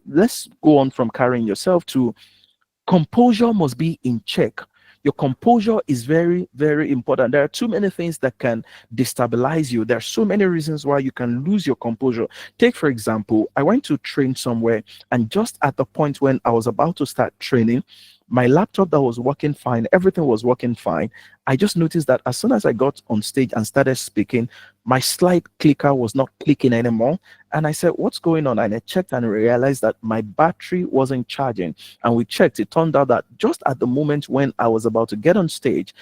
let's go on from carrying yourself to composure must be in check. Your composure is very, very important. There are too many things that can destabilize you. There are so many reasons why you can lose your composure. Take, for example, I went to train somewhere, and just at the point when I was about to start training, my laptop that was working fine, everything was working fine. I just noticed that as soon as I got on stage and started speaking, my slide clicker was not clicking anymore. And I said, what's going on? And I checked and realized that my battery wasn't charging. And we checked, it turned out that just at the moment when I was about to get on stage,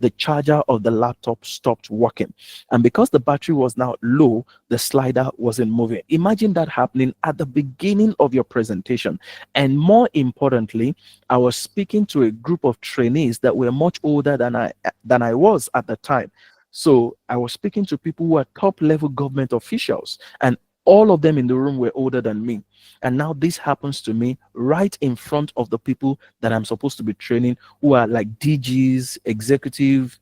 the charger of the laptop stopped working. And because the battery was now low, the slider wasn't moving. Imagine that happening at the beginning of your presentation. And more importantly, I was speaking to a group of trainees that were much older than I was at the time. So I was speaking to people who are top level government officials, and all of them in the room were older than me. And now this happens to me right in front of the people that I'm supposed to be training, who are like DGs, executive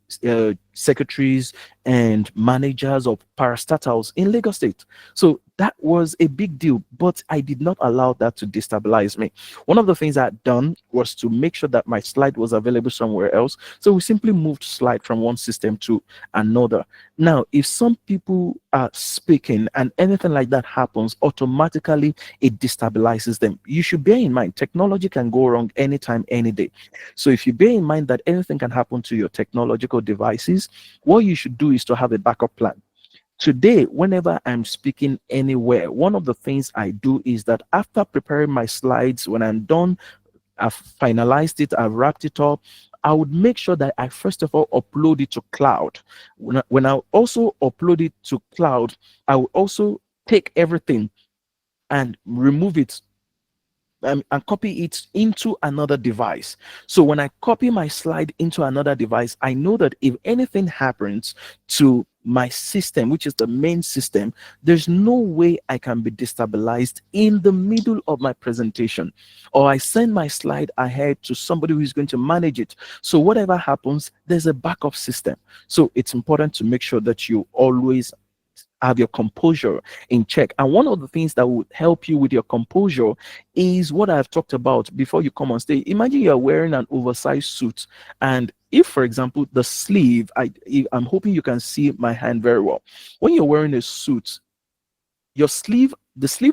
secretaries, and managers of parastatals in Lagos State. So that was a big deal, but I did not allow that to destabilize me. One of the things I had done was to make sure that my slide was available somewhere else. So we simply moved slide from one system to another. Now, if some people are speaking and anything like that happens, automatically it destabilizes them. You should bear in mind, technology can go wrong anytime, any day. So if you bear in mind that anything can happen to your technological devices, what you should do is to have a backup plan. Today, whenever I'm speaking anywhere, one of the things I do is that after preparing my slides, when I'm done, I've finalized it, I've wrapped it up, I would make sure that I first of all upload it to cloud. When I also upload it to cloud, I will also take everything and remove it, and copy it into another device. So when I copy my slide into another device, I know that if anything happens to my system, which is the main system, there's no way I can be destabilized in the middle of my presentation. Or I send my slide ahead to somebody who is going to manage it. So whatever happens, there's a backup system. So it's important to make sure that you always have your composure in check. And one of the things that would help you with your composure is what I've talked about before you come on stage. Imagine you're wearing an oversized suit, and if, for example, the sleeve, I'm hoping you can see my hand very well. When you're wearing a suit, the sleeve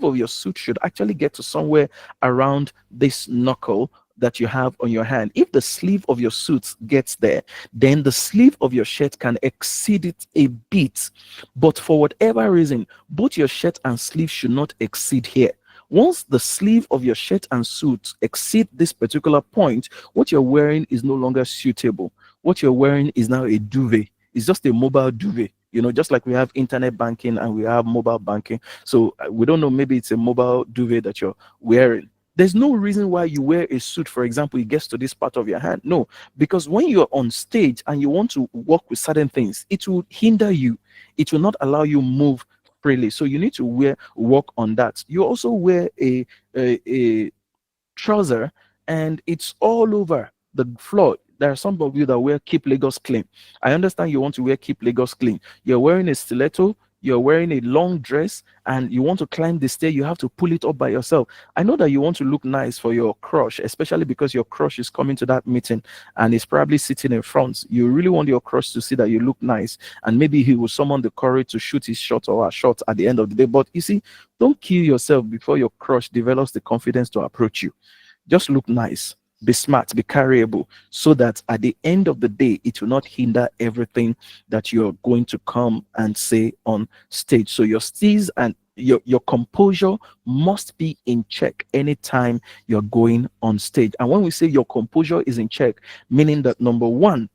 of your suit should actually get to somewhere around this knuckle that you have on your hand. If the sleeve of your suit gets there, then the sleeve of your shirt can exceed it a bit. But for whatever reason, both your shirt and sleeve should not exceed here. Once the sleeve of your shirt and suit exceed this particular point, what you're wearing is no longer suitable. What you're wearing is now a duvet. It's just a mobile duvet. Just like we have internet banking and we have mobile banking. So we don't know, maybe it's a mobile duvet that you're wearing. There's no reason why you wear a suit, for example, it gets to this part of your hand. No, because when you're on stage and you want to work with certain things, it will hinder you. It will not allow you move freely. So you need to work on that. You also wear a trouser, and it's all over the floor. There are some of you that wear Keep Lagos Clean. I understand you want to wear Keep Lagos Clean. You're wearing a stiletto, you're wearing a long dress, and you want to climb the stair, you have to pull it up by yourself. I know that you want to look nice for your crush, especially because your crush is coming to that meeting and is probably sitting in front. You really want your crush to see that you look nice, and maybe he will summon the courage to shoot his shot or her shot at the end of the day. But you see, don't kill yourself before your crush develops the confidence to approach you. Just look nice, be smart, be carryable, so that at the end of the day, it will not hinder everything that you're going to come and say on stage. So your steez and your composure must be in check anytime you're going on stage. And when we say your composure is in check, meaning that number one,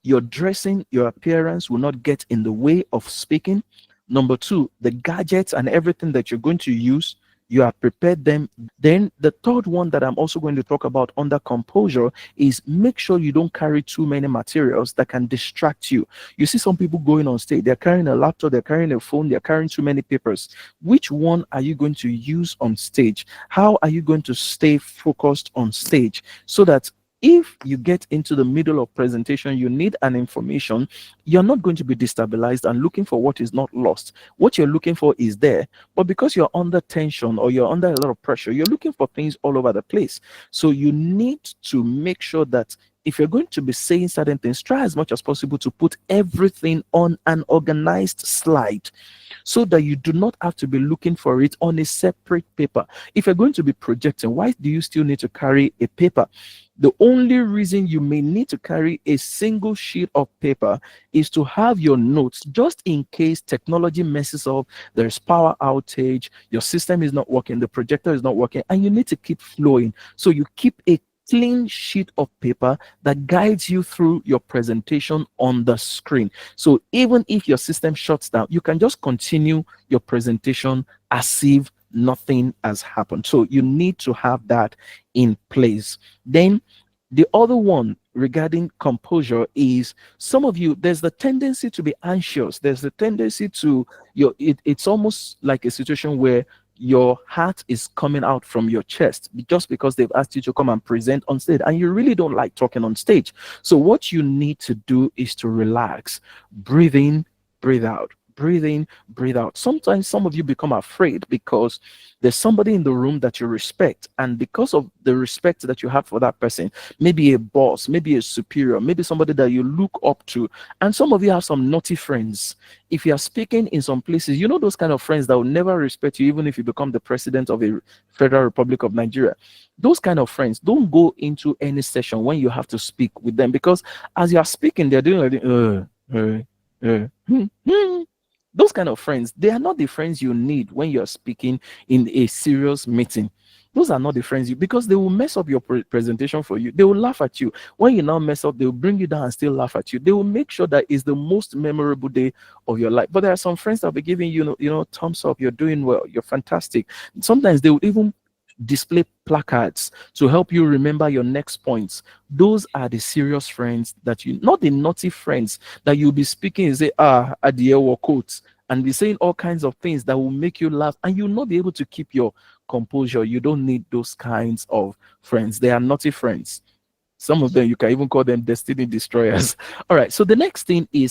your dressing, your appearance will not get in the way of speaking. Number two, the gadgets and everything that you're going to use, you have prepared them. Then the third one that I'm also going to talk about under composure is make sure you don't carry too many materials that can distract you. You see some people going on stage, they're carrying a laptop, they're carrying a phone, they're carrying too many papers. Which one are you going to use on stage? How are you going to stay focused on stage so that If you get into the middle of presentation, you need an information, you're not going to be destabilized and looking for what is not lost. What you're looking for is there, but because you're under tension or you're under a lot of pressure, you're looking for things all over the place. So you need to make sure that if you're going to be saying certain things, try as much as possible to put everything on an organized slide so that you do not have to be looking for it on a separate paper. If you're going to be projecting, why do you still need to carry a paper? The only reason you may need to carry a single sheet of paper is to have your notes just in case technology messes up, there's power outage, your system is not working, the projector is not working, and you need to keep flowing. So you keep a clean sheet of paper that guides you through your presentation on the screen. So even if your system shuts down, you can just continue your presentation as if nothing has happened. So you need to have that in place. Then the other one regarding composure is some of you, there's the tendency to be anxious. There's the tendency to it's almost like a situation where your heart is coming out from your chest just because they've asked you to come and present on stage and you really don't like talking on stage. So what you need to do is to relax, breathe in, breathe out, breathe in, breathe out. Sometimes some of you become afraid because there's somebody in the room that you respect, and because of the respect that you have for that person, maybe a boss, maybe a superior, maybe somebody that you look up to, and some of you have some naughty friends. If you are speaking in some places, you know those kind of friends that will never respect you even if you become the president of a Federal Republic of Nigeria. Those kind of friends, don't go into any session when you have to speak with them, because as you are speaking, they're doing like those kind of friends, they are not the friends you need when you're speaking in a serious meeting. Those are not the friends you, because they will mess up your presentation for you. They will laugh at you. When you now mess up, they will bring you down and still laugh at you. They will make sure that it's the most memorable day of your life. But there are some friends that will be giving you, thumbs up, you're doing well, you're fantastic. Sometimes they would even display placards to help you remember your next points. Those are the serious friends that you, not the naughty friends that you'll be speaking and say, at the air quotes, and be saying all kinds of things that will make you laugh and you'll not be able to keep your composure. You don't need those kinds of friends. They are naughty friends. Some of them, you can even call them destiny destroyers. All right. So the next thing is